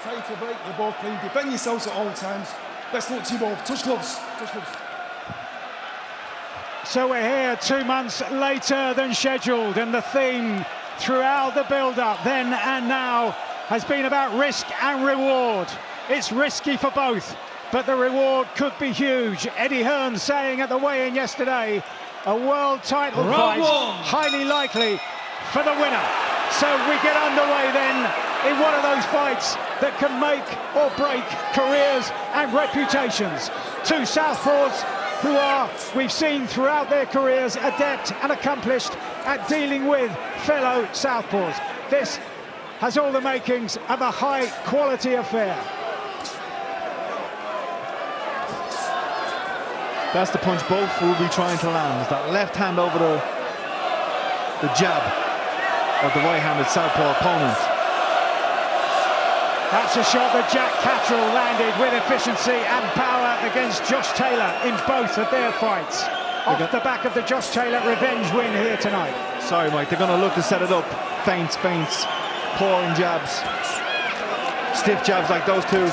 title break. You're both clean. Defend yourselves at all times. Best luck to you both. Touch gloves. Touch gloves. So we're here 2 months later than scheduled, and the theme throughout the build-up, then and now, has been about risk and reward. It's risky for both, but the reward could be huge. Eddie Hearn saying at the weigh-in yesterday, a world title fight, highly likely for the winner. So we get underway then in one of those fights that can make or break careers and reputations. Two southpaws who are, we've seen throughout their careers, adept and accomplished at dealing with fellow southpaws. This has all the makings of a high-quality affair. That's the punch both will be trying to land. That left hand over the jab of the right-handed southpaw opponent. That's a shot that Jack Catterall landed with efficiency and power against Josh Taylor in both of their fights. Off the back of the Josh Taylor revenge win here tonight. Sorry, Mike, they're going to look to set it up. Feints, pouring jabs. Stiff jabs like those two.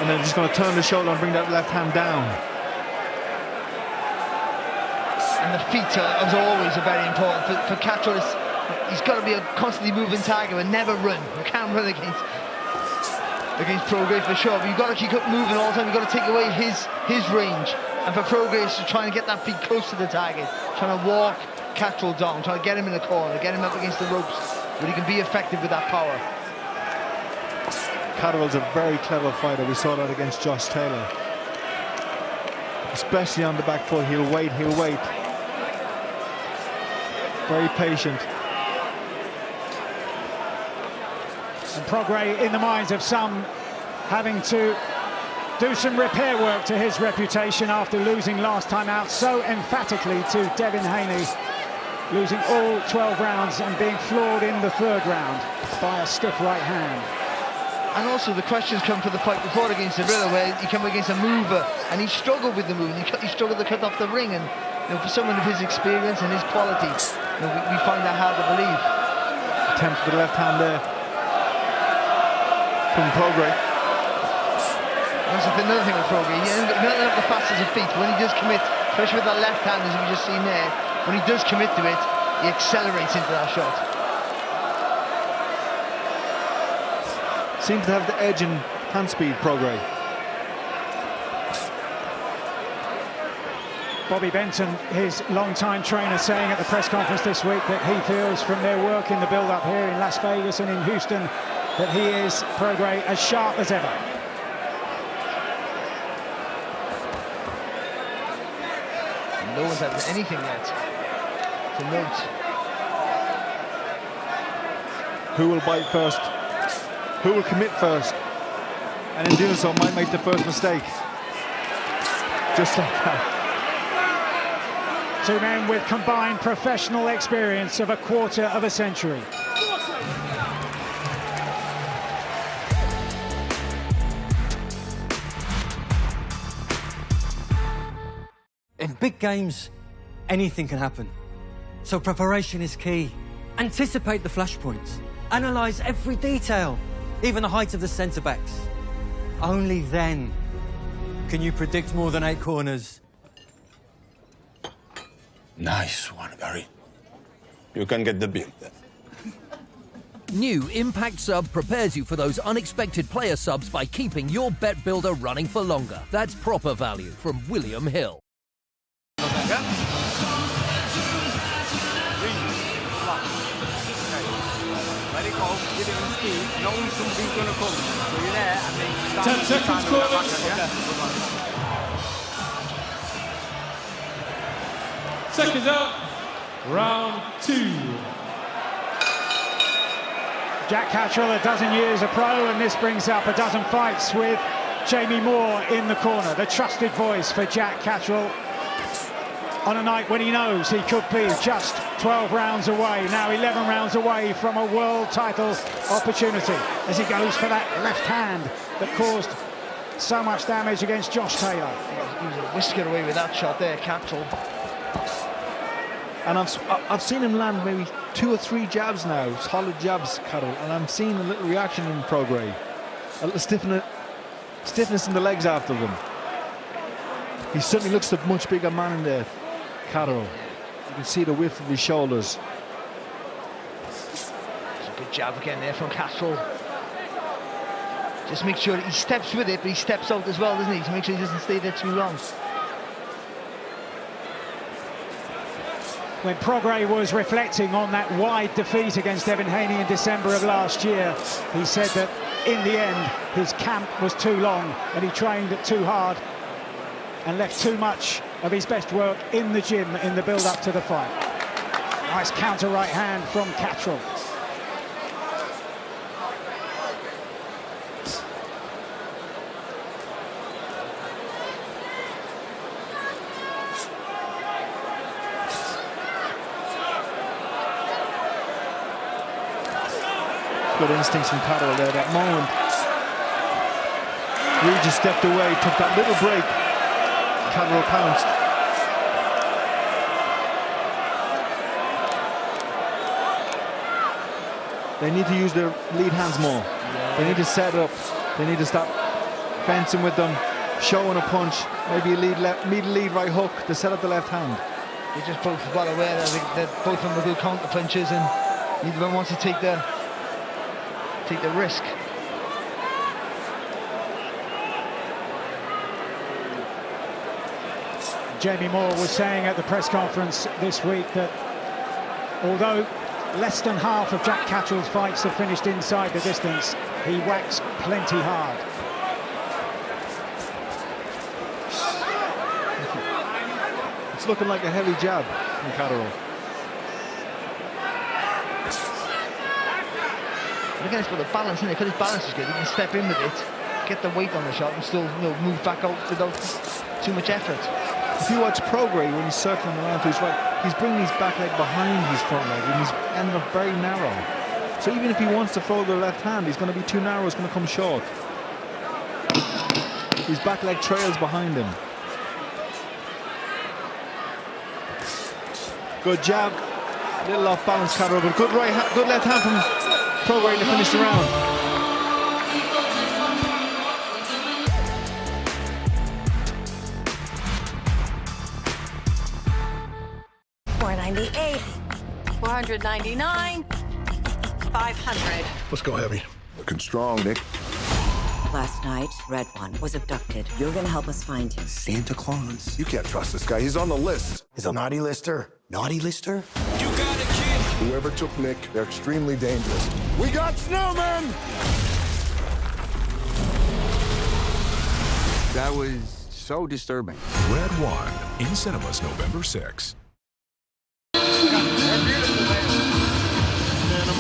And then just going to turn the shoulder and bring that left hand down. And the feet are, as always, are very important. For Catterall, he's got to be a constantly moving target and never run. You can't run against Prograis for sure, but you've got to keep moving all the time. You've got to take away his range. And for Prograis to try and get that feet close to the target, trying to walk Catterall down, trying to get him in the corner, get him up against the ropes, where he can be effective with that power. Catterall's a very clever fighter. We saw that against Josh Taylor. Especially on the back foot, he'll wait. Very patient. And Prograis in the minds of some, having to do some repair work to his reputation after losing last time out so emphatically to Devin Haney, losing all 12 rounds and being floored in the third round by a stiff right hand. And also the questions come for the fight before against Sevilla, where he came against a mover and he struggled with the move. He struggled to cut off the ring, and for someone of his experience and his quality, we find that hard to believe. Attempt with the left hand there from Prograis. That's another thing with Prograis. He doesn't have the fastest of feet. When he does commit, especially with that left hand, as we've just seen there, when he does commit to it, he accelerates into that shot. Seems to have the edge in hand speed, Prograis. Bobby Benton, his long-time trainer, saying at the press conference this week that he feels from their work in the build-up here in Las Vegas and in Houston that he is, Prograis, as sharp as ever. No one's had anything yet to note. Who will bite first? Who will commit first? And in doing so might make the first mistake. Just like that. Two men with combined professional experience of a quarter of a century. In big games, anything can happen. So preparation is key. Anticipate the flashpoints. Analyse every detail, even the height of the centre-backs. Only then can you predict more than 8 corners. Nice one, Gary. You can get the bill then. New Impact Sub prepares you for those unexpected player subs by keeping your bet builder running for longer. That's proper value from William Hill. Let it go, give it in speed, knowing somebody's going to come. So you're there and then you start 10 seconds, corners. Seconds out. Round 2. Jack Catterall, a dozen years a pro, and this brings up a dozen fights with Jamie Moore in the corner. The trusted voice for Jack Catterall on a night when he knows he could be just 12 rounds away, now 11 rounds away from a world title opportunity, as he goes for that left hand that caused so much damage against Josh Taylor. He was a whisker away with that shot there, Catterall. And I've seen him land maybe 2 or 3 jabs now, solid jabs, Catterall, and I'm seeing a little reaction in Prograis. A little stiffness in the legs after them. He certainly looks a much bigger man in there, Katerol. You can see the width of his shoulders. It's a good jab again there from Katerol. Just make sure that he steps with it, but he steps out as well, doesn't he? To make sure he doesn't stay there too long. When Prograis was reflecting on that wide defeat against Devin Haney in December of last year, he said that in the end his camp was too long and he trained too hard and left too much of his best work in the gym in the build-up to the fight. Nice counter right hand from Katerol. Good instincts from Katerol there, that moment. Regis stepped away, took that little break. Katerol pounced. They need to use their lead hands more. They need to set up. They need to stop fencing with them, showing a punch, maybe a lead right hook to set up the left hand. They're just both well aware that both of them are good counter punches, and neither of them wants to take the risk. Jamie Moore was saying at the press conference this week that although less than half of Jack Caterol's fights have finished inside the distance, he whacks plenty hard. It's looking like a heavy jab from Katerol. Again, it's about the balance, isn't it? Because his balance is good, he can step in with it, get the weight on the shot, and still, you know, move back out without too much effort. If you watch Prograis when he's circling around to his right, he's bringing his back leg behind his front leg, and he's ended up very narrow. So even if he wants to throw the left hand, he's going to be too narrow, it's going to come short. His back leg trails behind him. Good jab, a little off balance, Katerol, but good left hand from Prograis to finish the round. $498, $499, $500. Let's go heavy. Looking strong, Nick. Last night, Red One was abducted. You're gonna help us find him. Santa Claus. You can't trust this guy. He's on the list. He's a naughty lister. Naughty lister? You got a kid. Whoever took Nick, they're extremely dangerous. We got snowmen! That was so disturbing. Red One in cinemas November 6.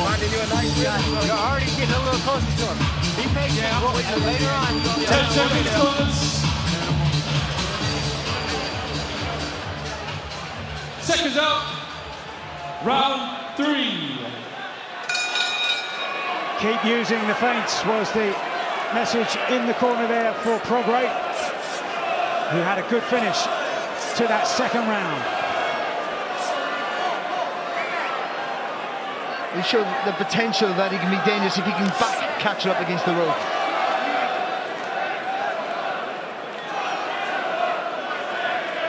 Finding you a nice shot. You're already getting a little closer to him. Be patient. We'll wait till later on. 10 seconds. Seconds out. Round 3. Keep using the feints was the message in the corner there for Prograis, who had a good finish to that second round. He showed the potential that he can be dangerous if he can back Katerol up against the rope.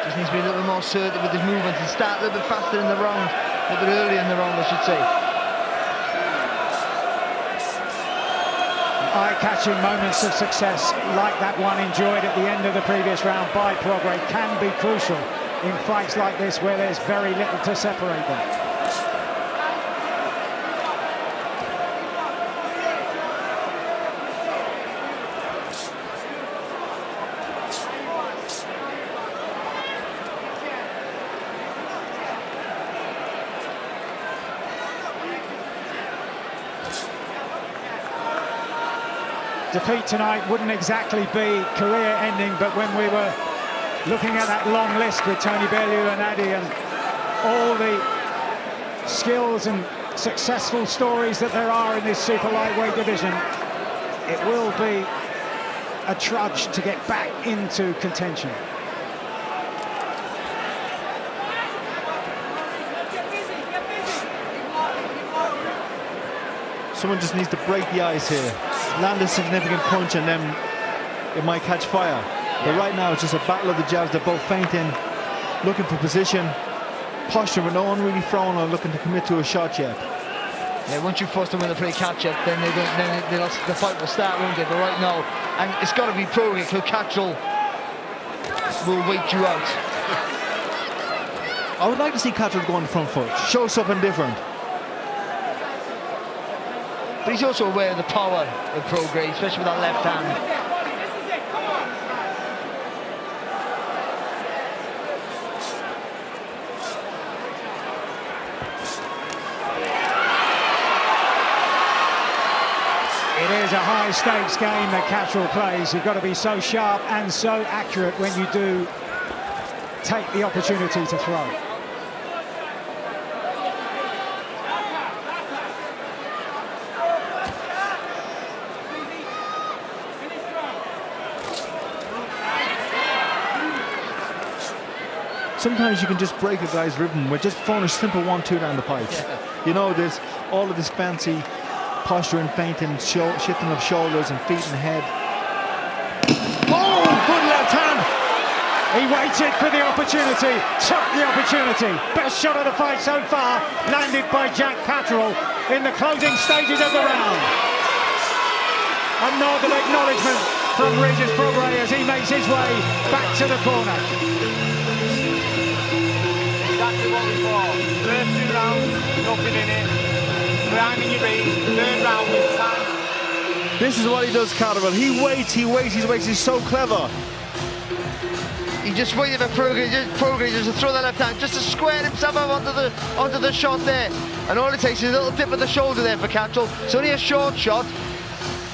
Just needs to be a little bit more assertive with his movements and start a little bit faster in the round, a little bit earlier in the round, I should say. Eye-catching moments of success like that one enjoyed at the end of the previous round by Prograis can be crucial in fights like this where there's very little to separate them. Defeat tonight wouldn't exactly be career-ending, but when we were looking at that long list with Tony Bellew and Addy and all the skills and successful stories that there are in this super lightweight division, it will be a trudge to get back into contention. Someone just needs to break the ice here. land a significant punch and then it might catch fire. But right now it's just a battle of the jabs. They're both feinting, looking for position, posture, but no one really throwing or looking to commit to a shot yet. Yeah, once you force them when they play catch-up, then the fight will start, won't it? But right now, and it's got to be Prograis, because Catrol will wait you out. I would like to see Catrol go on the front foot, show something different. But he's also aware of the power of Prograis, especially with that left hand. It is a high-stakes game that Catrol plays. You've got to be so sharp and so accurate when you do take the opportunity to throw. Sometimes you can just break a guy's rhythm with just throwing a simple 1-2 down the pipe. Yeah. You know, there's all of this fancy posture and feinting, shifting of shoulders and feet and head. Oh, good left hand! He waited for the opportunity, took the opportunity. Best shot of the fight so far, landed by Jack Catrol in the closing stages of the round. A nod of acknowledgement from Regis Prograis as he makes his way back to the corner. Exactly what we thought. First 2 rounds, nothing in it. Grinding your beat, 3rd round with time. This is what he does, Catrol. He waits, he's so clever. He just waited for Prograis just to throw that left hand, just to square himself up onto the shot there. And all it takes is a little dip of the shoulder there for Catrol. It's only a short shot,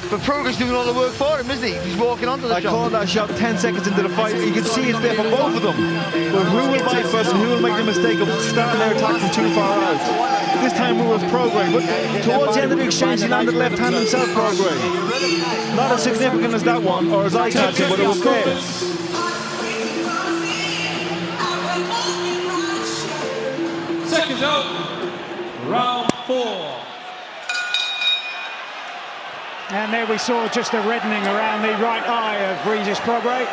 but Prograis doing all the work for him, isn't he? He's walking onto the shot. I called that shot 10 seconds into the fight. You can see it's there for both of them. But who will bite first and who will make the mistake of starting their attack from too far out? This time it was Prograis, but towards the end of the exchange he landed left hand himself, Prograis. Not as significant as that one, or as I catch it, but it was there. Seconds out, round 4. And there we saw just a reddening around the right eye of Regis Prograis.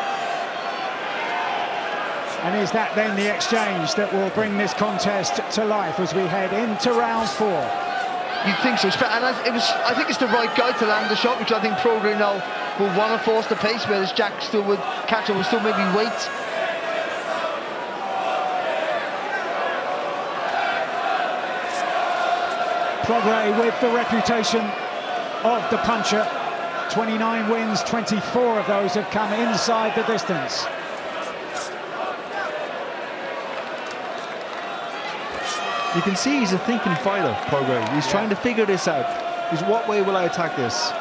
And is that then the exchange that will bring this contest to life as we head into round 4? You'd think so, and I think it's the right guy to land the shot, which I think Prograis now will want to force the pace, whereas Jack still would, Catrol will still maybe wait. Prograis with the reputation of the puncher. 29 wins, 24 of those have come inside the distance. You can see he's a thinking fighter, Prograis. He's trying to figure this out. What way will I attack this?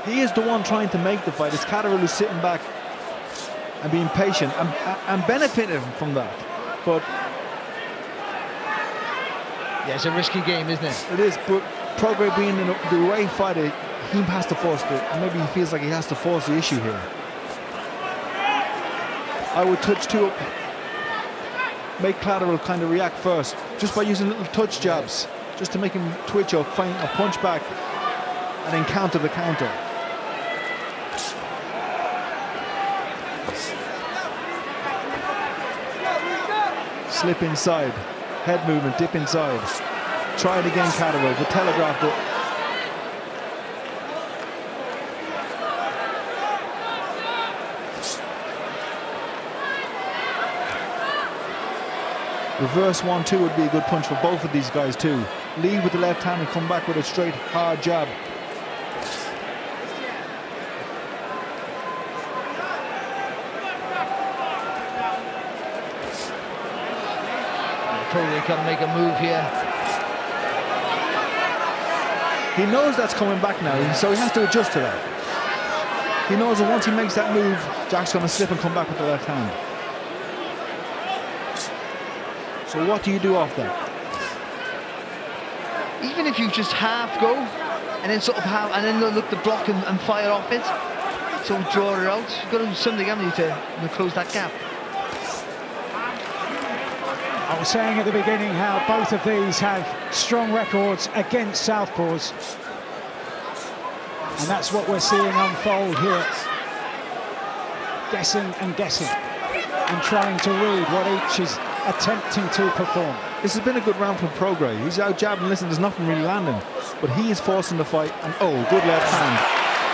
He is the one trying to make the fight. It's Catrol who's sitting back and being patient and benefiting from that. But yeah, it's a risky game, isn't it? It is, but Prograis being the way fighter, he has to force it. Maybe he feels like he has to force the issue here. I would touch 2 up, make Catrol kind of react first, just by using little touch jabs, just to make him twitch or find a punch back, and then counter the counter. Slip inside. Head movement, dip inside. Try it again, Catrol, but telegraphed it. Reverse 1-2 would be a good punch for both of these guys too. Lead with the left hand and come back with a straight, hard jab. Prograis can make a move here. He knows that's coming back now, so he has to adjust to that. He knows that once he makes that move, Jack's going to slip and come back with the left hand. So what do you do off that? Even if you just half go, and then sort of half, and then look to block and fire off it, so draw it out. You've got to do something, haven't you, to close that gap. I was saying at the beginning how both of these have strong records against southpaws. And that's what we're seeing unfold here. Guessing and guessing, and trying to read what each is attempting to perform. This has been a good round from Prograis. He's out jabbing, listen, there's nothing really landing. But he is forcing the fight, and oh, good left hand.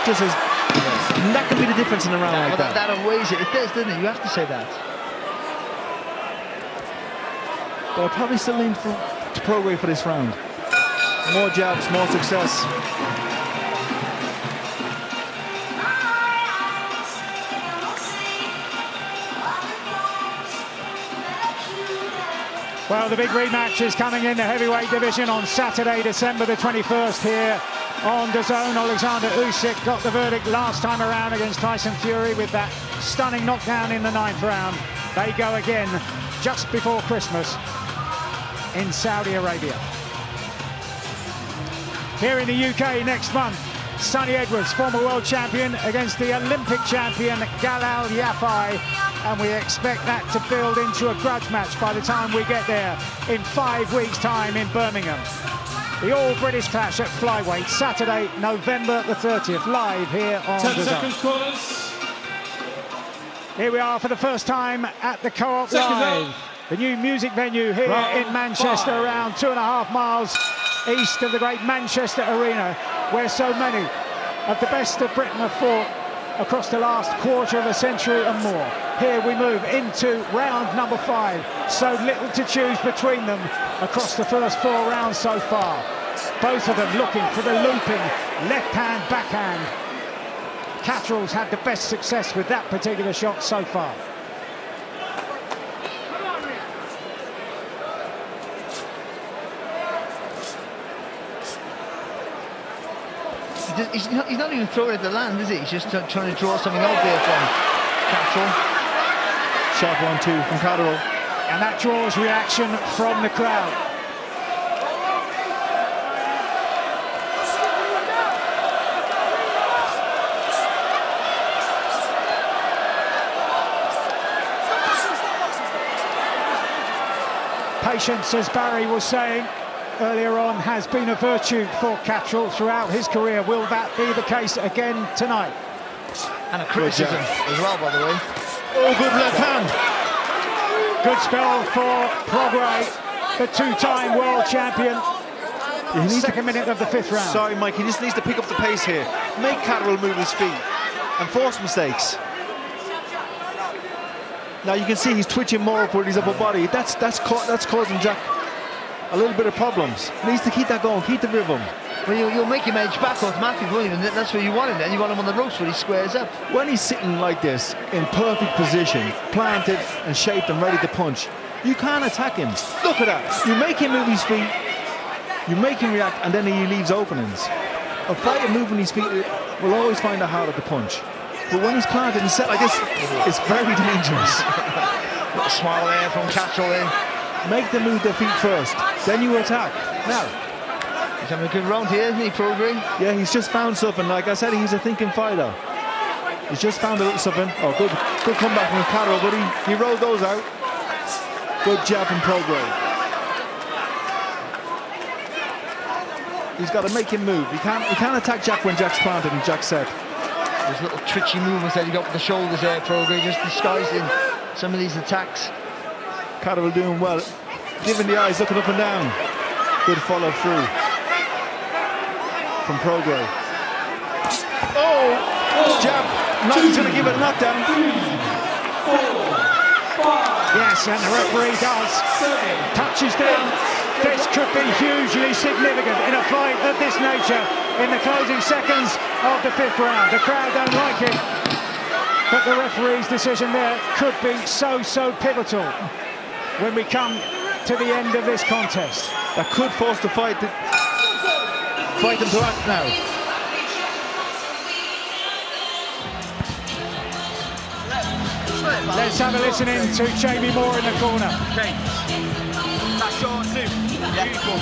Just as, that can be the difference in a round like that. That outweighs it. It does, doesn't it? You have to say that. But I'll probably still lean to Prograis for this round. More jabs, more success. Well, the big rematch is coming in the heavyweight division on Saturday, December the 21st here on DAZN. Alexander Usyk got the verdict last time around against Tyson Fury with that stunning knockdown in the 9th round. They go again just before Christmas in Saudi Arabia. Here in the UK next month, Sonny Edwards, former world champion, against the Olympic champion Galal Yafai, and we expect that to build into a grudge match by the time we get there in 5 weeks' time in Birmingham. The all-British clash at flyweight, Saturday, November the 30th, live here on 10 DAZN. seconds, corners. Here we are for the first time at the Co-op Live, the new music venue here in Manchester, around 2.5 miles east of the great Manchester Arena, where so many of the best of Britain have fought across the last quarter of a century and more. Here we move into round number 5. So little to choose between them across the first 4 rounds so far. Both of them looking for the looping left-hand backhand. Catterall's had the best success with that particular shot so far. He's not even throwing at the land, is he? He's just trying to draw something out there from Catterall. Sharp 1-2 from Catterall. And that draws reaction from the crowd. Patience, as Barry was saying earlier on, has been a virtue for Catterall throughout his career. Will that be the case again tonight? And a criticism as well, by the way. Oh, good left hand. Good spell for Prograis, the 2-time world champion. Second minute of the 5th round. Sorry, Mike, he just needs to pick up the pace here. Make Catterall move his feet and force mistakes. Now you can see he's twitching more up with his upper body. That's causing Jack a little bit of problems. He needs to keep that going, keep the rhythm. Well, you'll make him edge back automatically, won't you? And that's where you want him then. You want him on the ropes where he squares up. When he's sitting like this, in perfect position, planted and shaped and ready to punch, you can't attack him. Look at that. You make him move his feet, you make him react, and then he leaves openings. A fighter moving his feet will always find it harder to punch. But when he's planted and set like this, it's very dangerous. Little smile there from Catterall in. Make them move their feet first, then you attack. Now, he's having a good round here, isn't he, Prograis? Yeah, he's just found something. Like I said, he's a thinking fighter. He's just found a little something. Oh, good comeback from Catterall, but he rolled those out. Good jab from Prograis. He's got to make him move. He can't attack Jack when Jack's planted and Jack's set. Those little twitchy movements that he got with the shoulders there, Prograis, just disguising some of these attacks. Catterall doing well, giving the eyes, looking up and down. Good follow through from Prograis. Oh, jab. He's going to give it a knockdown. 3, 4, 5. Yes, and the referee does. Touches down. This could be hugely significant in a fight of this nature in the closing seconds of the 5th round. The crowd don't like it, but the referee's decision there could be so pivotal when we come to the end of this contest. That could force the fight them to act now. Let's have a listen in to Jamie Moore in the corner. Okay, that's short 2. Beautiful.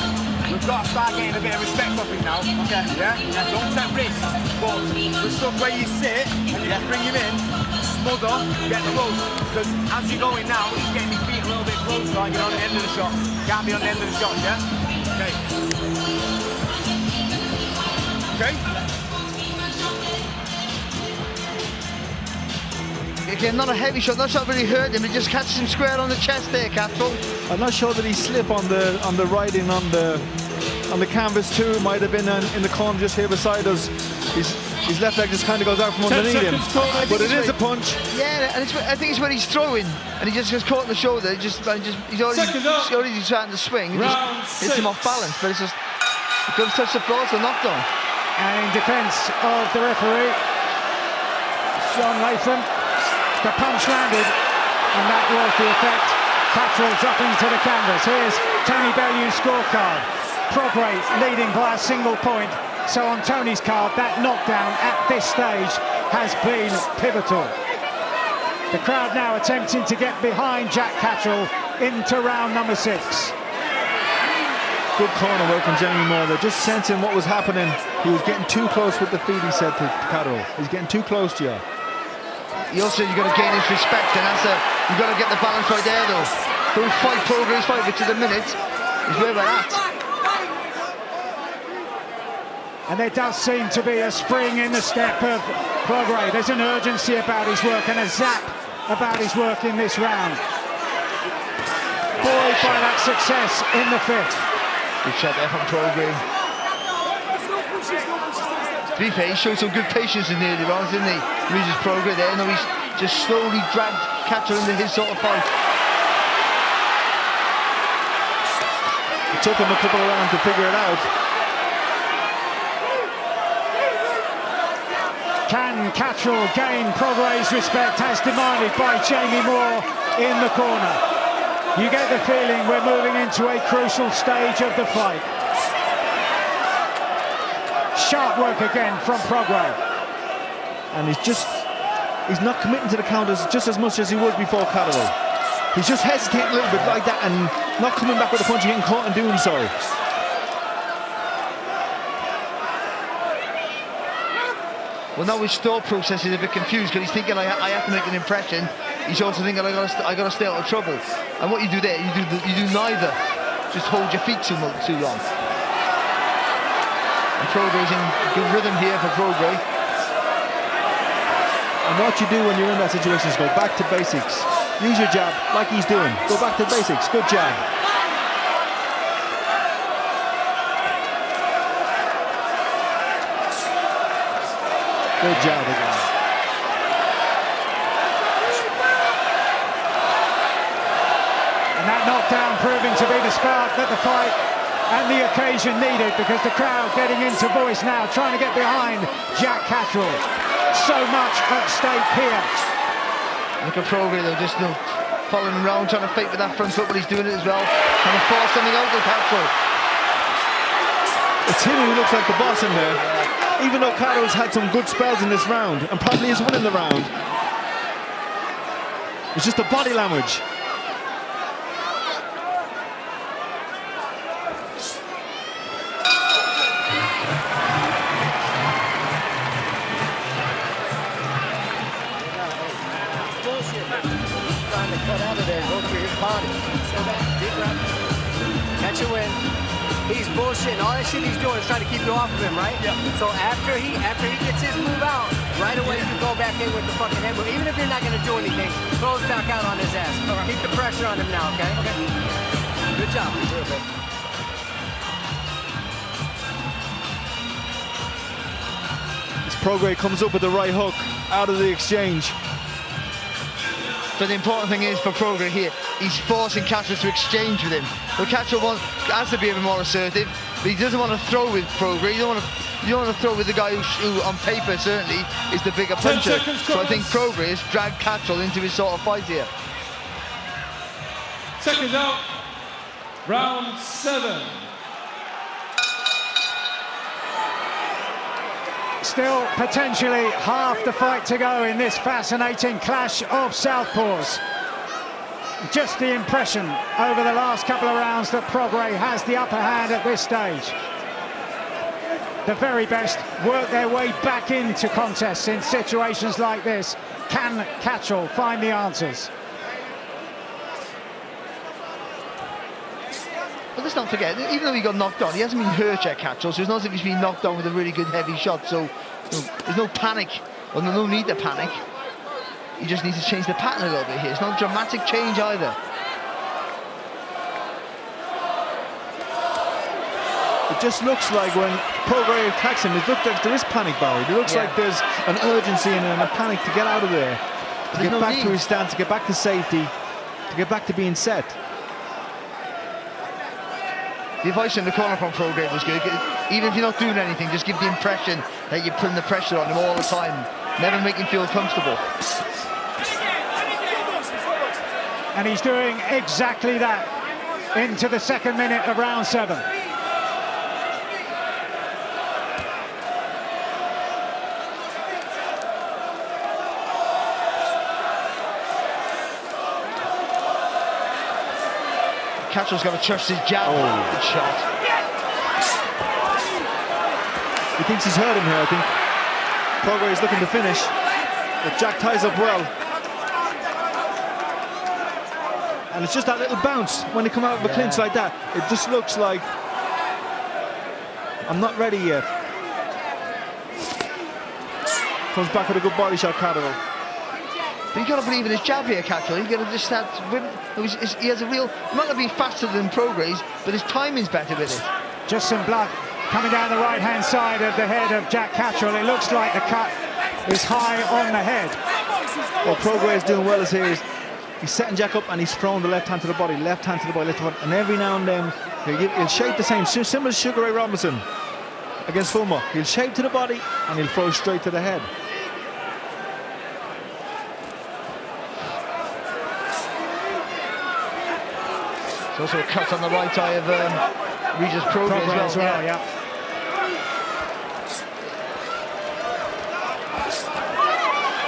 We've got to start getting a bit of respect off him now. Okay. Yeah? Don't take risks, but the stuff where you sit and you bring him in, smother, get the rope. Because as you're going now, he's getting his feet a little bit closer and you're on the end of the shot. Can't be on the end of the shot, yeah? Okay. Okay? Again, not a heavy shot, not really hurt him, he just catches him square on the chest there, Catro. I'm not sure that he slipped on the riding on the canvas too. It might have been in the corner just here beside us. His left leg just kind of goes out from underneath him. But it is a punch. Yeah, and I think it's when he's throwing and he just gets caught in the shoulder. He's already trying to swing. He just hits him off balance, but it's just he could have touched the floor, so knocked on. And in defence of the referee, John Latham, the punch landed, and that was the effect. Catrell dropping to the canvas. Here's Tony Bellew's scorecard. Prograis leading by a single point. So on Tony's card, that knockdown at this stage has been pivotal. The crowd now attempting to get behind Jack Catrell into round number 6. Good corner work from Jamie Moore. They're just sensing what was happening. He was getting too close with the feet, he said to Catrell. He's getting too close to you. You also, you've got to gain his respect, and you've got to get the balance right there, though. Don't fight Prograis, fight, but to the minute is where we're at. And there does seem to be a spring in the step of Prograis. There's an urgency about his work and a zap about his work in this round. Buoyed by that success in the 5th. Good shot there from Prograis. To be fair, he showed some good patience in the early rounds, didn't he? Loses Prograis there. Now he's just slowly dragged Catrell into his sort of fight. It took him a couple of rounds to figure it out. Can Catrell gain Prograis' respect as demanded by Jamie Moore in the corner? You get the feeling we're moving into a crucial stage of the fight. Sharp work again from Prograis. And he's not committing to the counters just as much as he was before Catrell. He's just hesitating a little bit like that and not coming back with a punch and getting caught in doing so. Well, now his thought process is a bit confused because he's thinking I have to make an impression. He's also thinking I got to stay out of trouble. And what you do there, you do neither. Just hold your feet too long. And Prograis in good rhythm here for Prograis. And what you do when you're in that situation is go back to basics. Use your jab like he's doing. Go back to basics. Good jab. Good job again. And that knockdown proving to be the spark that the fight and the occasion needed, because the crowd getting into voice now, trying to get behind Jack Catrell. So much at stake here. Look at Prograis though, just following around, trying to fake with that front foot, but he's doing it as well. Trying to force something out of Catrell. It's him who looks like the boss in there. Even though Catrell's had some good spells in this round and probably is winning the round, it's just the body language. Trying to cut out of there and go through his body. So that deep breath. Catch a win. He's bullshitting. All that shit he's doing is trying to keep you off of him, right? Yeah. So after he gets his move out, right away you go back in with the fucking head move. Even if you're not gonna do anything, throws back out on his ass. Right. Keep the pressure on him now, okay? Okay. Good job. This Prograis comes up with the right hook out of the exchange. But the important thing is for Prograis here, he's forcing Catrell to exchange with him. But Catrell has to be a bit more assertive, but he doesn't want to throw with Prograis. You don't want to throw with the guy who on paper certainly is the bigger puncher. So I think Prograis has dragged Catrell into his sort of fight here. Seconds out, round 7. Still potentially half the fight to go in this fascinating clash of southpaws. Just the impression over the last couple of rounds that Prograis has the upper hand at this stage. The very best work their way back into contests in situations like this. Can Catrell find the answers? But let's not forget, even though he got knocked down, he hasn't been hurt yet, Catrell, so it's not as if he's been knocked down with a really good heavy shot, so there's no panic, or no need to panic. he just needs to change the pattern a little bit here. It's not a dramatic change either. It just looks like when Prograis attacks him, it looks like there is panic, Barry. It looks like there's an urgency and a panic to get out of there, to get back to his stance, to get back to safety, to get back to being set. The advice in the corner from Prograis was good. Even if you're not doing anything, just give the impression that you're putting the pressure on him all the time. Never make him feel comfortable. And he's doing exactly that into the second minute of round 7. Catrill's got to trust his jab. Good shot. He thinks he's hurt him here, I think. Prograis is looking to finish, but Jack ties up well. And it's just that little bounce when they come out of a clinch like that. It just looks like I'm not ready yet. Comes back with a good body shot, Caterool. But you got to believe in his jab here, Catrill. You got to just start. He has a real. He might not be faster than Prograis, but his timing's better with it. Just some blood coming down the right-hand side of the head of Jack Catrill. It looks like the cut is high on the head. What Prograis is doing well is here. He's setting Jack up and he's throwing the left hand to the body, left hand to the body, left hand, and every now and then he'll shape the same, similar to Sugar Ray Robinson against Fulmer. He'll shape to the body and he'll throw straight to the head. There's also a cut on the right eye of Regis Prograis as well. Yeah.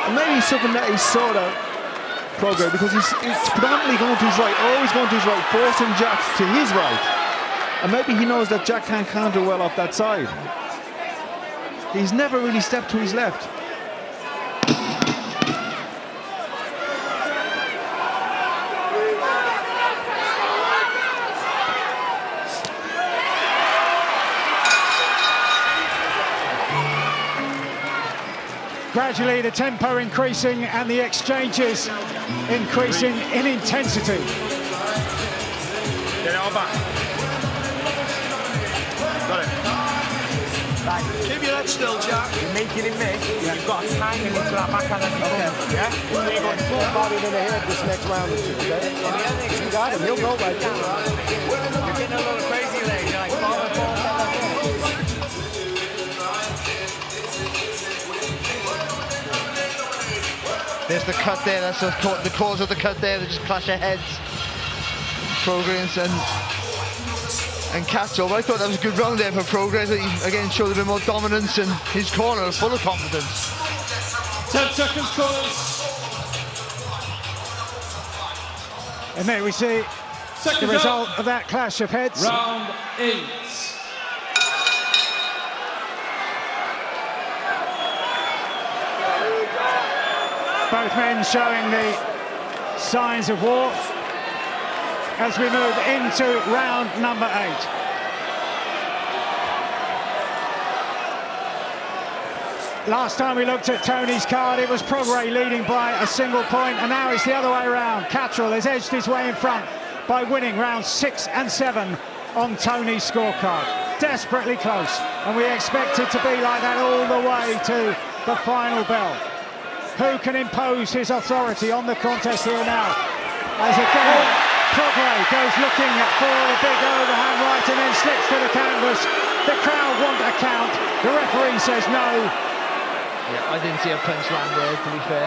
And maybe something that he saw that Prograis, because he's predominantly going to his right, always going to his right, forcing Jack to his right. And maybe he knows that Jack can't counter well off that side. He's never really stepped to his left. Gradually the tempo increasing and the exchanges increasing in intensity. Get it all back. Got it. Right. Keep your head still, Jack. You're making him miss. Yeah. You've got to time him into that backhand. Yeah? So you're going full body in the head this next round or two, okay? You got him. He'll go right there. You're getting a little crazy there. You're like, There's the cut there, that's the cause of the cut there, they just clash of heads. Prograis and Catrill. But I thought that was a good round there for Prograis. He again showed a bit more dominance and his corner full of confidence. 10 seconds, callers. And there we see the result of that clash of heads. Round 8. Both men showing the signs of war as we move into round number 8. Last time we looked at Tony's card, it was Prograis leading by a single point, and now it's the other way around. Catrill has edged his way in front by winning rounds 6 and 7 on Tony's scorecard. Desperately close, and we expect it to be like that all the way to the final bell. Who can impose his authority on the contest here now? As again, Prograis goes looking for the big overhand right and then slips to the canvas. The crowd want a count. The referee says no. Yeah, I didn't see a punch land there, to be fair.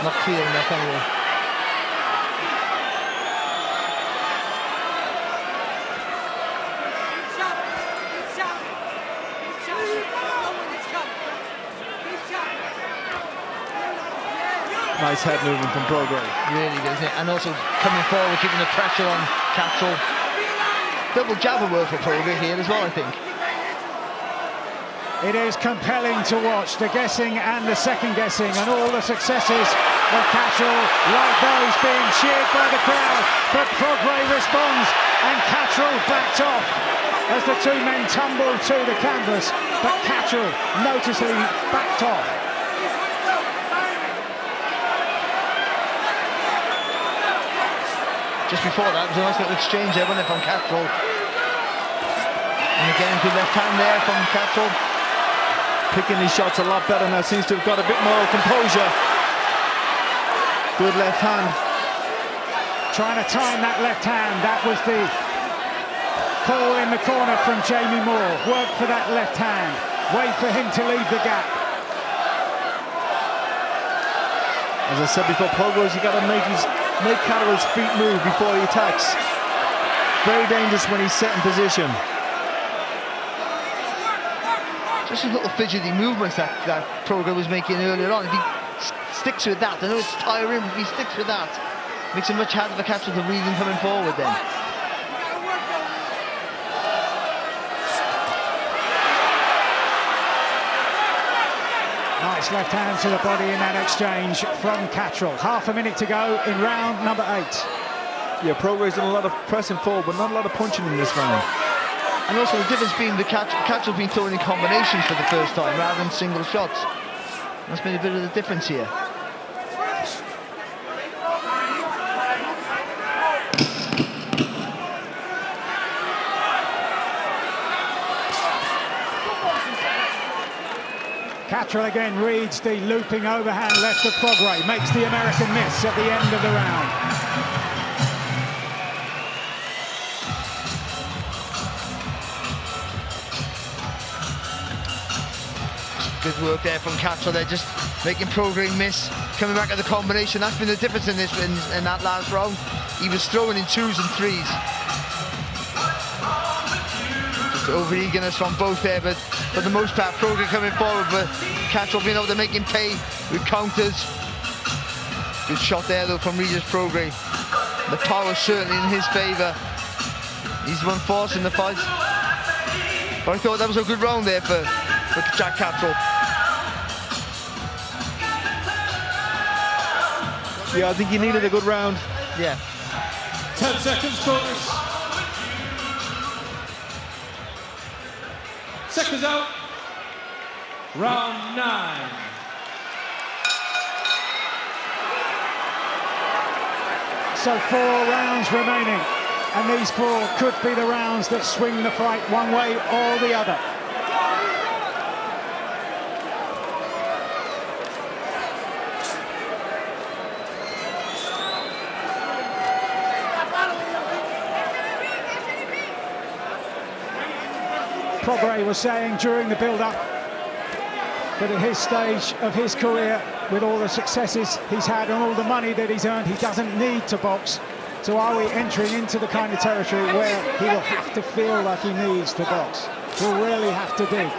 Not clear enough anyway. Nice head movement from Prograis. Really good, isn't it? And also coming forward, keeping the pressure on Catrill. Double jab will work for Prograis here as well, I think. It is compelling to watch the guessing and the second guessing and all the successes of Catrill, like those being cheered by the crowd. But Prograis responds and Catrill backed off as the two men tumbled to the canvas. But Catrill noticeably backed off. Just before that, it was a nice little exchange there, wasn't it, from Catrol? And again, good left hand there from Catrol. Picking his shots a lot better now, seems to have got a bit more composure. Good left hand. Trying to time that left hand, that was the call in the corner from Jamie Moore. Work for that left hand, wait for him to leave the gap. As I said before, Progress, you got to make Catterall's feet move before he attacks. Very dangerous when he's set in position. Just his little fidgety movements that Progress was making earlier on. If he sticks with that, I know it's tiring, but if he sticks with that, it makes it much harder for Catrol to read him coming forward then. Nice left hand to the body in that exchange from Catrol. Half a minute to go in round number 8. Yeah, Progress done a lot of pressing forward, but not a lot of punching in this round. And also the difference being the Catrol's been throwing in combinations for the first time rather than single shots. That's been a bit of the difference here. Catrol again reads the looping overhand left of Progress, makes the American miss at the end of the round. Good work there from Catrol there, just making Progress miss, coming back at the combination. That's been the difference in this in that last round. He was throwing in 2s and 3s. Just over eagerness from both there, but for the most part, Progress coming forward, but Catrol being able to make him pay with counters. Good shot there though from Regis Progress. The power certainly in his favour. He's the one forcing the fight. But I thought that was a good round there for Jack Catrol. Yeah, I think he needed a good round. Yeah. 10 seconds, Progress. Seconds out. Round 9. So 4 rounds remaining, and these 4 could be the rounds that swing the fight one way or the other. Progress was saying during the build-up that at his stage of his career, with all the successes he's had and all the money that he's earned, he doesn't need to box. So are we entering into the kind of territory where he will have to feel like he needs to box? He'll really have to dig.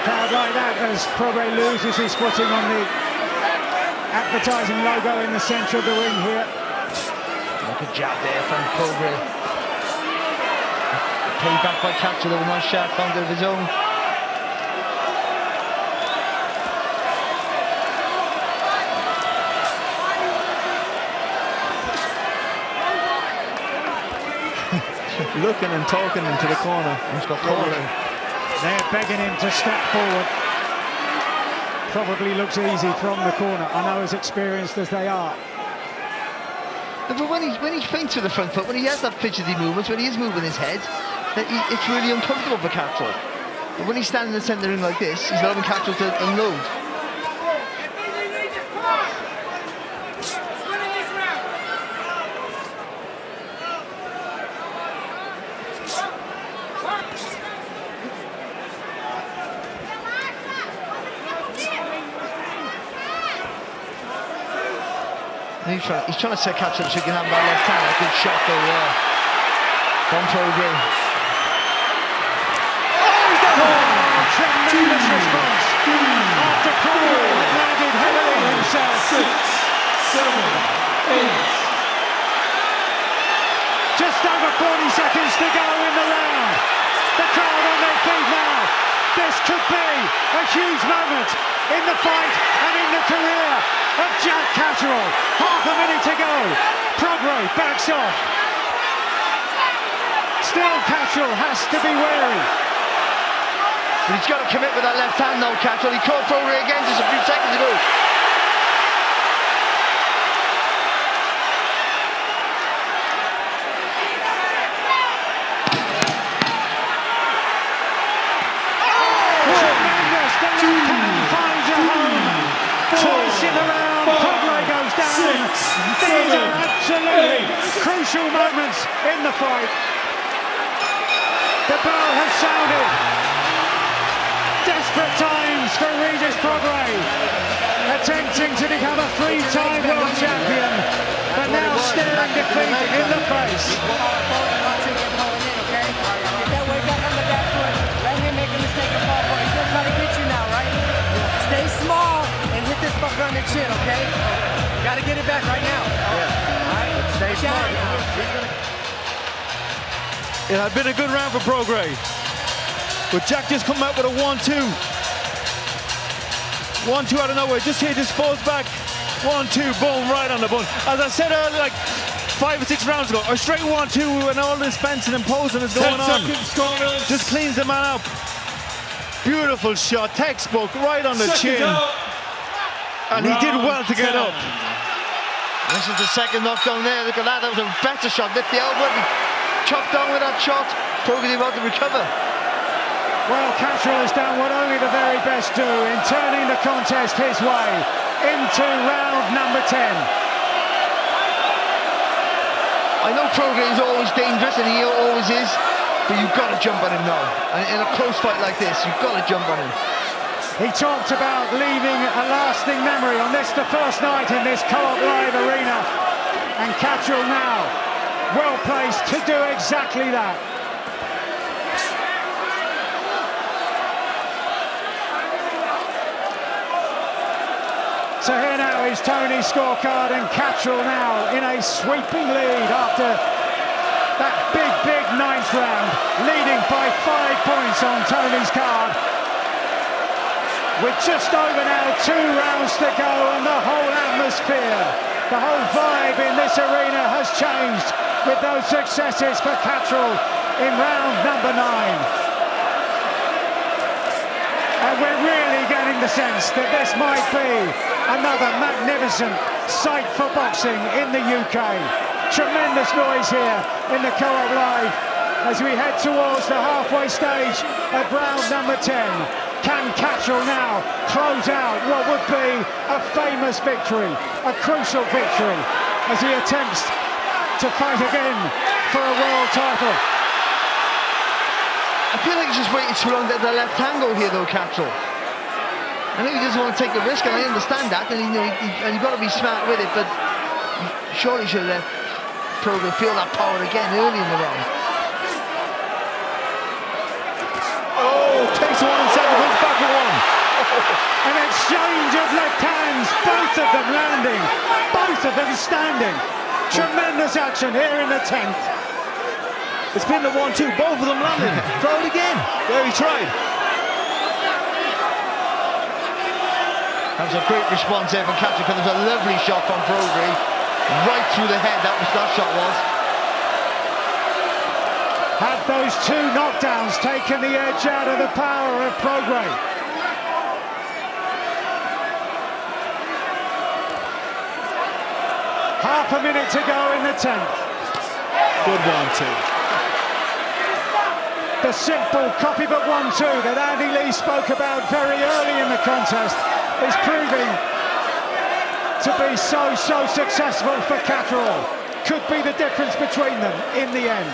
Crowd like that as Progress loses his footing on the advertising logo in the centre of the ring here. Good jab there from Progress. Paid back by Catrol with a nice sharp counter of his own. Looking and talking into the corner. He's got Progress. They're begging him to step forward. Probably looks easy from the corner. I know as experienced as they are. But when he feints to the front foot, when he has that fidgety movements, when he is moving his head, it's really uncomfortable for Catrol. But when he's standing in the centre of the ring like this, he's allowing Catrol to unload. He's trying to set Catrol so he can have that left hand. A good shot though there from Progress. Tremendous response after Progress had landed heavily himself. 6, 7, 8. Just over 40 seconds to go in the round. The crowd on their feet now. This could be a huge moment in the fight and in the career of Jack Catrol. Half a minute to go. Progress backs off. still Cattrall has to be wary. But he's got to commit with that left hand now, Cattrall. He caught Prograis again just a few seconds ago. Tremendous! The left hand finds a home. Twice in the round, Prograis goes down. These are absolutely crucial moments in the fight. The bell has sounded. Desperate times for Regis Prograis, attempting to become a three-time world champion, but now staring defeat in the face. Get that weight back on the back foot. Let him make a mistake and fall for it. He's gonna try to get you now, right? Stay small and hit this fucker on the chin, okay? You gotta get it back right now. Alright? Stay small. It had been a good round for Prograis, but Jack just come out with a 1-2. 1-2 out of nowhere. Just here, just falls back. 1-2, boom, right on the bun. As I said earlier, like 5 or 6 rounds ago, a straight 1-2 and all this fencing and posing is going on. Just cleans the man up. Beautiful shot, textbook, right on the chin. And he did well to get up. This is the second knockdown there. Look at that. That was a better shot. Lift the elbow. Chopped down with that shot. Prograis about to recover. Well, Cattrall has done what only the very best do in turning the contest his way into round number 10. I know Prograis is always dangerous, and he always is, but you've got to jump on him now. And in a close fight like this, you've got to jump on him. He talked about leaving a lasting memory on this, the first night in this Co-op Live arena. And Cattrall now well placed to do exactly that. So here now is Tony's scorecard, and Cattrall now in a sweeping lead after that big 9th round, leading by 5 points on Tony's card. With just over now 2 rounds to go, and the whole atmosphere, the whole vibe in this arena has changed with those successes for Cattrall in round number 9. And we're really getting the sense that this might be another magnificent sight for boxing in the UK. Tremendous noise here in the Co-op Live as we head towards the halfway stage of round number 10. Can Cattrall now close out what would be a famous victory, a crucial victory, as he attempts to fight again for a world title? I feel like he's just waiting too long to the left hand go here, though, Cattrall. I think he doesn't want to take the risk, and I understand that, and you've got to be smart with it, but surely should let Prograis feel that power again early in the round. Oh, takes one inside, goes back at one. An exchange of left hands, both of them landing, both of them standing. Tremendous action here in the 10th. It's been the 1-2, both of them landing. Throw it again. There, he tried. That was a great response there from Cattrall, because there was a lovely shot from Prograis. Right through the head, that shot was. Have those 2 knockdowns taken the edge out of the power of Prograis? Half a minute to go in the 10th. Good 1-2. The simple copybook 1-2 that Andy Lee spoke about very early in the contest is proving to be so successful for Cattrall. Could be the difference between them in the end.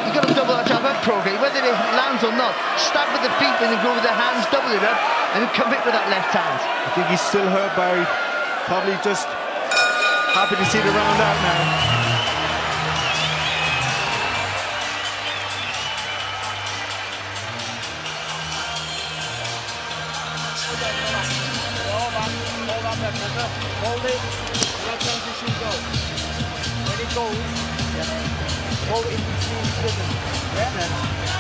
You've got to double that jab up, Prograis, whether it lands or not. Stab with the feet and then go with the hands, double it up, and commit with that left hand. I think he's still hurt, Barry. Probably just happy to see the round out now. Hold it, let transition go. When it goes, hold it in between rhythm.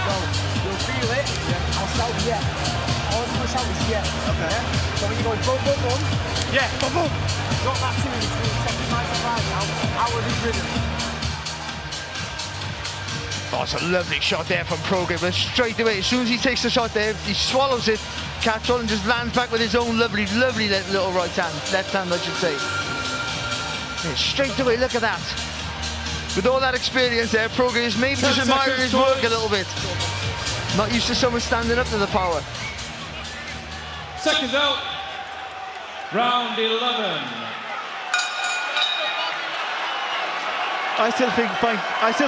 So you'll feel it, I'll shout yeah. All I'm going to shout is yeah. Okay. So when you go boom, boom, boom, yeah, boom, boom. Drop that 2 in between, second nice and right now, out of his rhythm. Oh, it's a lovely shot there from Prograis, but straight away, as soon as he takes the shot there, he swallows it, Catrol, and just lands back with his own lovely little right hand, left hand I should say. Yeah, straight away, look at that. With all that experience there, Prograis maybe just admiring his work a little bit. Not used to someone standing up to the power. Seconds out. Round 11. I still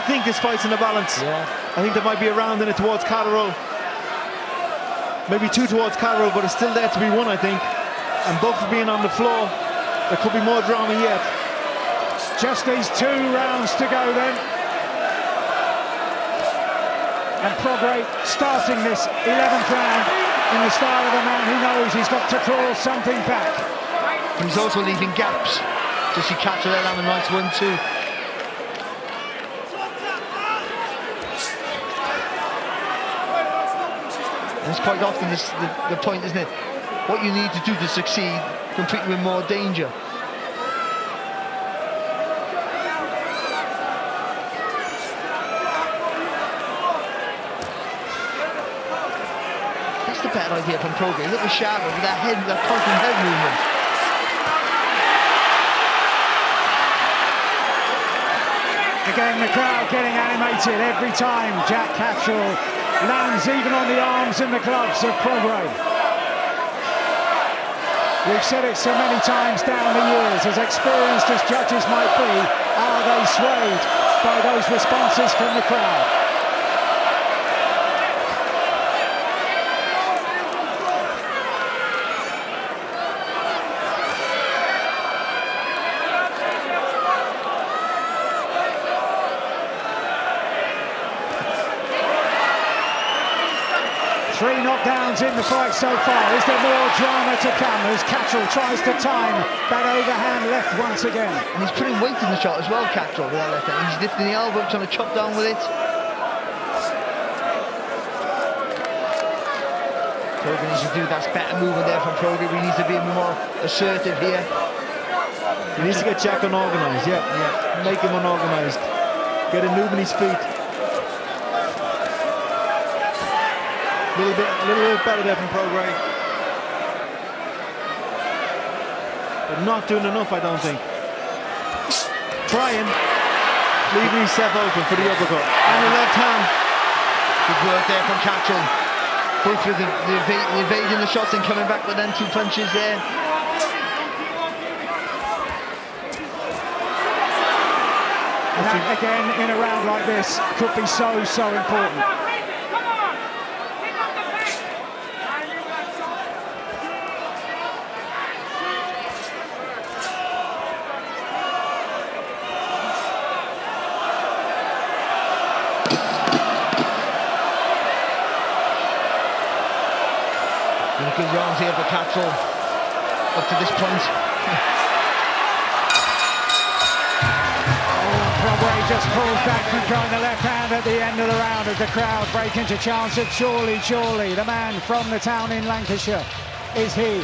think this fight's in the balance. Yeah. I think there might be a round in it towards Caterol. Maybe 2 towards Caterol, but it's still there to be won, I think. And both being on the floor, there could be more drama yet. Just these 2 rounds to go then. And Prograis starting this 11th round in the style of a man who knows he's got to claw something back. And he's also leaving gaps. Does he catch that on a nice 1-2? It's quite often the point, isn't it? What you need to do to succeed can put you in more danger. That's the better idea from Prograis. Look at Sharper with that head, that constant head movement. Again, the crowd getting animated every time Jack Catrol lands even on the arms and the gloves of Prograis. We've said it so many times down the years, as experienced as judges might be, are they swayed by those responses from the crowd? Three knockdowns in the fight so far. Is there more drama to come as Catrol tries to time that overhand left once again? And he's putting weight in the shot as well, Catrol, with that left hand. He's lifting the elbow, trying to chop down with it. Prograis needs to do that better movement there from Prograis. He needs to be more assertive here. He needs to get Jack unorganised, yeah. Make him unorganised. Get him moving his feet. Little bit better there from Prograis. But not doing enough, I don't think. Trying. Leaving himself open for the uppercut. And the left hand. Good work there from Catrol. Both with the evading the shots and coming back with them 2 punches there. And that, again, in a round like this, could be so important. Good rounds here for Catrol up to this point. Prograis just pulls back from throwing the left hand at the end of the round as the crowd break into chants of surely, the man from the town in Lancashire. Is he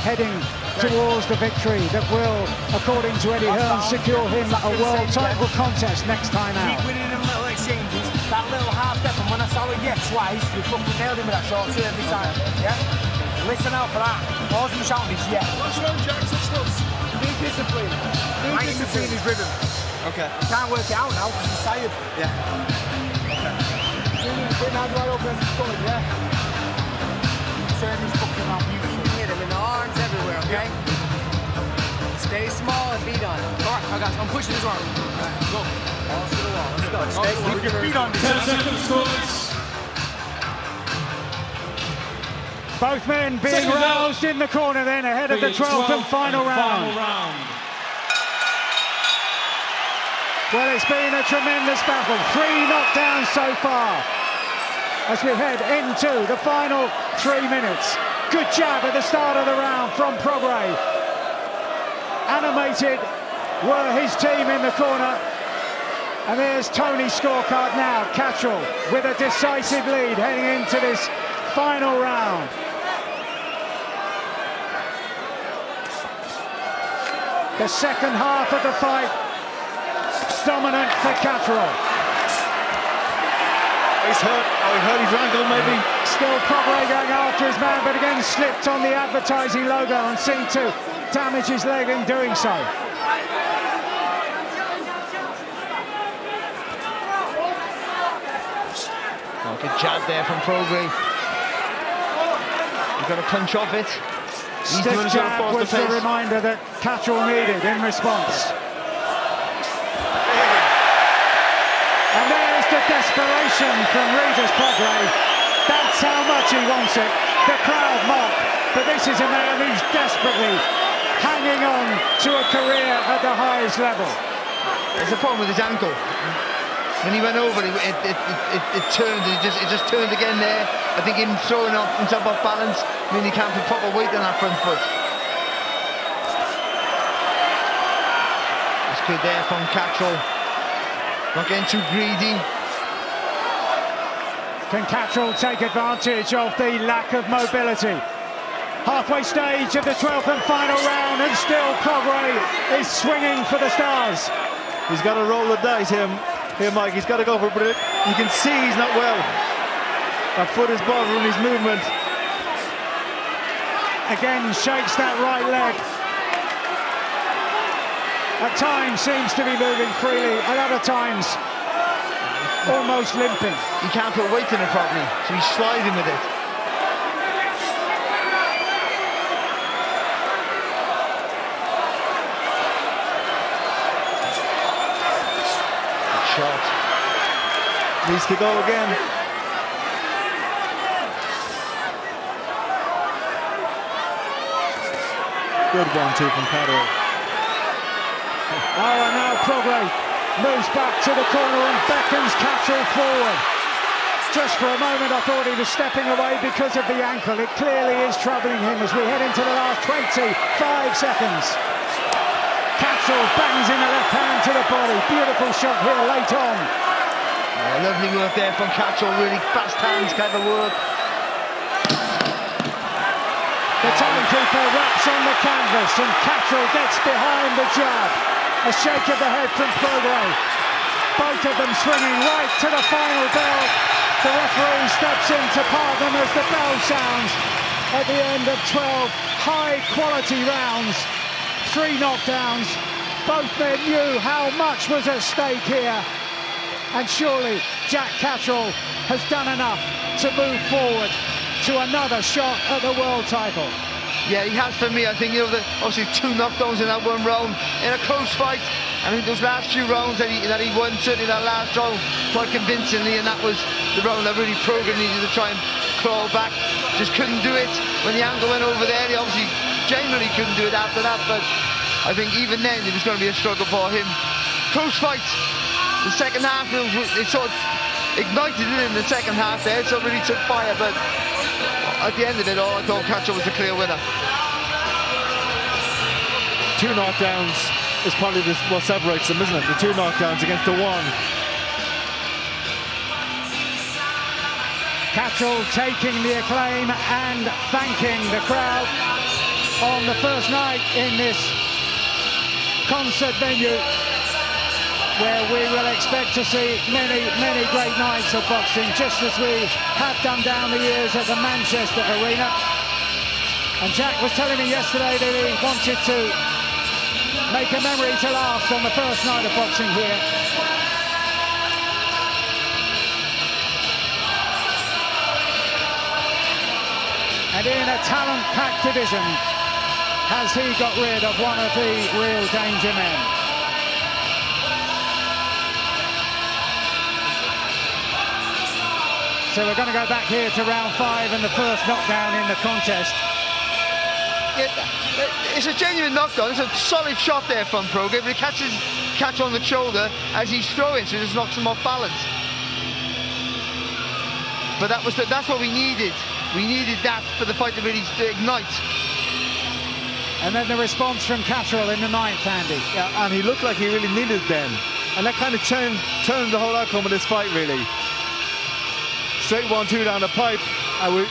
heading towards the victory that will, according to Eddie Hearn, secure him a world title contest next time out? Keep winning them little exchanges, that little half step, and when I saw it twice, we fucking nailed him with that short two every time, yeah? Listen out for that. All I'm shouting is yeah. What's wrong, Jack? Be disciplined. My discipline is rhythm. Okay. You can't work it out now because he's tired. Yeah. Put him out right open as he's coming, yeah? Turn his fucking around. You can hit him in the arms everywhere, okay? Stay small and beat on him. Alright, I got you. I'm pushing his arm. Alright, go. Balls to the wall. Let's go. Keep your feet on me. 10 seconds, scores. Both men being roused in the corner then ahead of the 12th and final round. Well, it's been a tremendous battle. 3 knockdowns so far as we head into the final 3 minutes. Good jab at the start of the round from Prograis. Animated were his team in the corner. And there's Tony's scorecard now. Catrol with a decisive lead heading into this final round. The second half of the fight, dominant for Catrol. He's hurt. Oh, he hurt his ankle, maybe. Still Prograis going after his man, but again slipped on the advertising logo and seemed to damage his leg in doing so. Oh, good jab there from Prograis. He's got to punch off it. Stiff jab was the reminder that Catrol needed in response. And there's the desperation from Regis Prograis. That's how much he wants it. The crowd mock, but this is a man who's desperately hanging on to a career at the highest level. There's a problem with his ankle. When he went over, it turned. It just turned again there. I think him throwing himself off balance, I mean, he can't put proper weight on that front foot. It's good there from Catrol. Not getting too greedy. Can Catrol take advantage of the lack of mobility? Halfway stage of the 12th and final round, and still Prograis is swinging for the stars. He's got to roll the dice here, Mike. He's got to go for it. You can see he's not well. That foot is bothering his movement. Again, shakes that right leg. At times seems to be moving freely, at other times almost limping. He can't put weight in it properly, so he's sliding with it. Good shot. Needs to go again. Good 1-2 from Catrol. Oh, and now Prograis moves back to the corner and beckons Catrol forward. Just for a moment I thought he was stepping away because of the ankle. It clearly is troubling him as we head into the last 25 seconds. Catrol bangs in the left hand to the body. Beautiful shot here late on. Lovely work there from Catrol, really fast hands kind of work. The timekeeper raps on the canvas and Catrol gets behind the jab. A shake of the head from Prograis. Both of them swinging right to the final bell. The referee steps in to part them as the bell sounds at the end of 12 high-quality rounds. 3 knockdowns. Both men knew how much was at stake here. And surely Jack Catrol has done enough to move forward to another shot at the world title. Yeah, he has for me. I think, obviously 2 knockdowns in that one round. In a close fight, I think those last few rounds that he won, certainly that last round, quite convincingly, and that was the round that really Prograis needed to try and claw back. Just couldn't do it when the angle went over there. He obviously generally couldn't do it after that, but I think even then it was going to be a struggle for him. Close fight. The second half, it sort of ignited it in the second half there, so it really took fire, but at the end of it all, I thought Catrol was the clear winner. 2 knockdowns is probably what separates them, isn't it? The 2 knockdowns against the 1. Catrol taking the acclaim and thanking the crowd on the first night in this concert venue, where we will expect to see many, many great nights of boxing, just as we have done down the years at the Manchester Arena. And Jack was telling me yesterday that he wanted to make a memory to last on the first night of boxing here. And in a talent-packed division, has he got rid of one of the real danger men? So we're going to go back here to round 5 and the first knockdown in the contest. Yeah, it's a genuine knockdown. It's a solid shot there from Prograis, but he catches Catrol on the shoulder as he's throwing, so it just knocks him off balance. But that's what we needed. We needed that for the fight to really ignite. And then the response from Catrol in the 9th, Andy. Yeah, and he looked like he really needed it then. And that kind of turned the whole outcome of this fight, really. Straight 1-2 down the pipe, and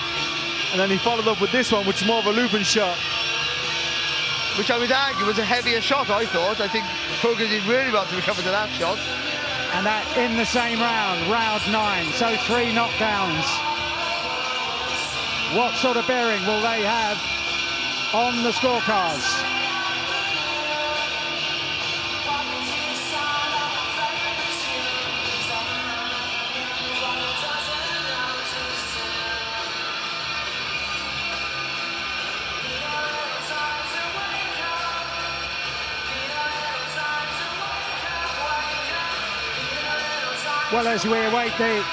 then he followed up with this one, which is more of a looping shot. Which I would argue was a heavier shot, I thought. I think Prograis did really well to recover to that shot. And that in the same round, round 9. So 3 knockdowns. What sort of bearing will they have on the scorecards? Well, as we await the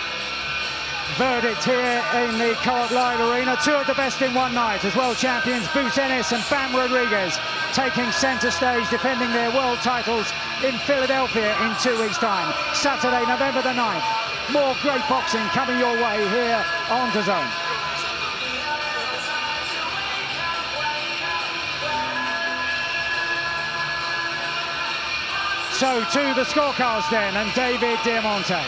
verdict here in the Co-op Live Arena, 2 of the best in one night as world champions Boots Ennis and Bam Rodriguez taking centre stage, defending their world titles in Philadelphia in 2 weeks' time. Saturday, November the 9th. More great boxing coming your way here on DAZN. So to the scorecards then, and David Diamante.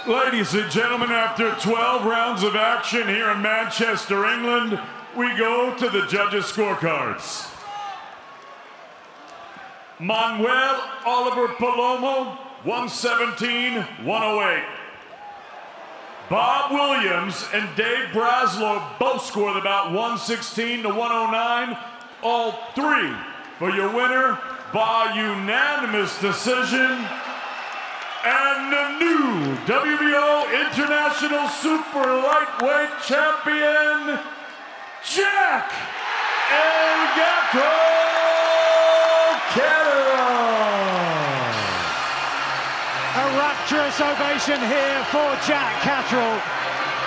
Ladies and gentlemen, after 12 rounds of action here in Manchester, England, we go to the judges' scorecards. Manuel Oliver Palomo, 117-108. Bob Williams and Dave Braslow both scored about 116-109. All 3 for your winner by unanimous decision. And the new WBO International Super Lightweight Champion, Jack El Gato Caterol. A rapturous ovation here for Jack Caterol,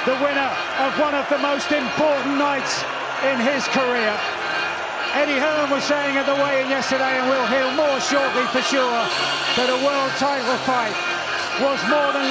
the winner of one of the most important nights in his career. Eddie Hearn was saying at the weigh-in yesterday, and we'll hear more shortly for sure, that a world title fight was more than